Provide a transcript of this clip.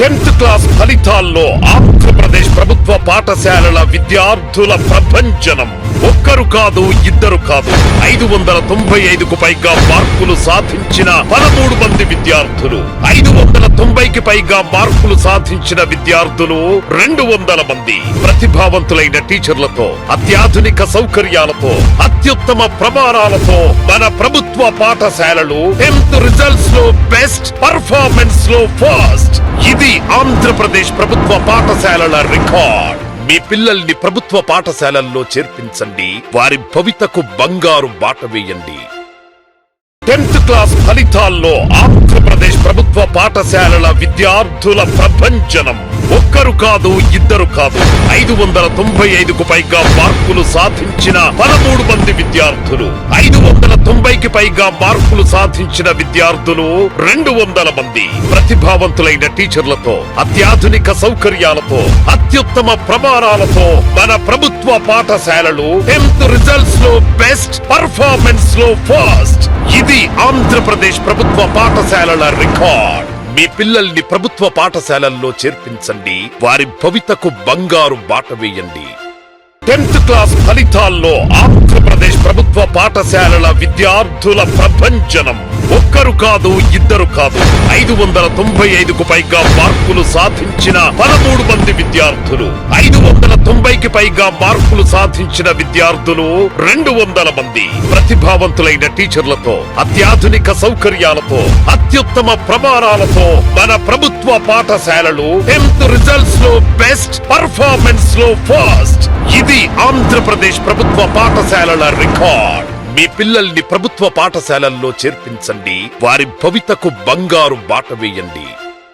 10th class ఫలితాల్లో ఆంధ్రప్రదేశ్ ప్రభుత్వ పాఠశాలల విద్యార్థుల ప్రభంజనం. ఒక్కరు కాదు, ఇద్దరు కాదు, 595కు పైగా మార్కులు సాధించిన 13 మంది విద్యార్థులు, 590కి పైగా మార్కులు సాధించిన విద్యార్థులు 200 మంది. ప్రతిభావంతులైన టీచర్లతో, అత్యాధునిక సౌకర్యాలతో, అత్యుత్తమ ప్రమాణాలతో మన ప్రభుత్వ పాఠశాలలు 10th రిజల్ట్స్ లో బెస్ట్, పర్ఫార్మెన్స్ లో ఫస్ట్. ఇది ఆంధ్రప్రదేశ్ ప్రభుత్వ పాఠశాలల రికార్డ్. మీ పిల్లల్ని ప్రభుత్వ పాఠశాలల్లో చేర్పించండి, వారి భవితకు బంగారు బాట వేయండి. 10th క్లాస్ ఫలితాల్లో ఆంధ్రప్రదేశ్ ప్రభుత్వ పాఠశాలల విద్యార్థుల ప్రభంజనం. ఒక్కరు కాదు, ఇద్దరు కాదు, 595కు పైగా మార్కులు సాధించిన 13 మంది విద్యార్థులు, 590కి పైగా మార్కులు సాధించిన విద్యార్థులు 200 మంది. ప్రతిభావంతులైన టీచర్లతో, అత్యాధునిక సౌకర్యాలతో, అత్యుత్తమ ప్రమాణాలతో మన ప్రభుత్వ పాఠశాలలు 10th రిజల్ట్స్ లో బెస్ట్, పర్ఫార్మెన్స్ లో ఫస్ట్. ఇది ఆంధ్రప్రదేశ్ ప్రభుత్వ పాఠశాలల రికార్డ్. మీ పిల్లల్ని ప్రభుత్వ పాఠశాలల్లో చేర్పించండి, వారి భవితకు బంగారు బాట వేయండి. 10th క్లాస్ ఫలితాల్లో ఆంధ్రప్రదేశ్ ప్రభుత్వ పాఠశాలల విద్యార్థుల ప్రభంజనం. ఒక్కరు కాదు, ఇద్దరు కాదు, 595కు పైగా మార్కులు సాధించిన 13 మంది విద్యార్థులు, 590కి పైగా మార్కులు సాధించిన విద్యార్థులు 200 మంది. ప్రతిభావంతులైన టీచర్లతో, అత్యాధునిక సౌకర్యాలతో, అత్యుత్తమ ప్రమాణాలతో మన ప్రభుత్వ పాఠశాలలు 10th రిజల్ట్స్ లో బెస్ట్, పర్ఫార్మెన్స్ లో ఫస్ట్. ఇది ఆంధ్రప్రదేశ్ ప్రభుత్వ పాఠశాలల రికార్డ్. మీ పిల్లల్ని ప్రభుత్వ పాఠశాలల్లో చేర్పించండి, వారి భవితకు బంగారు బాట వేయండి.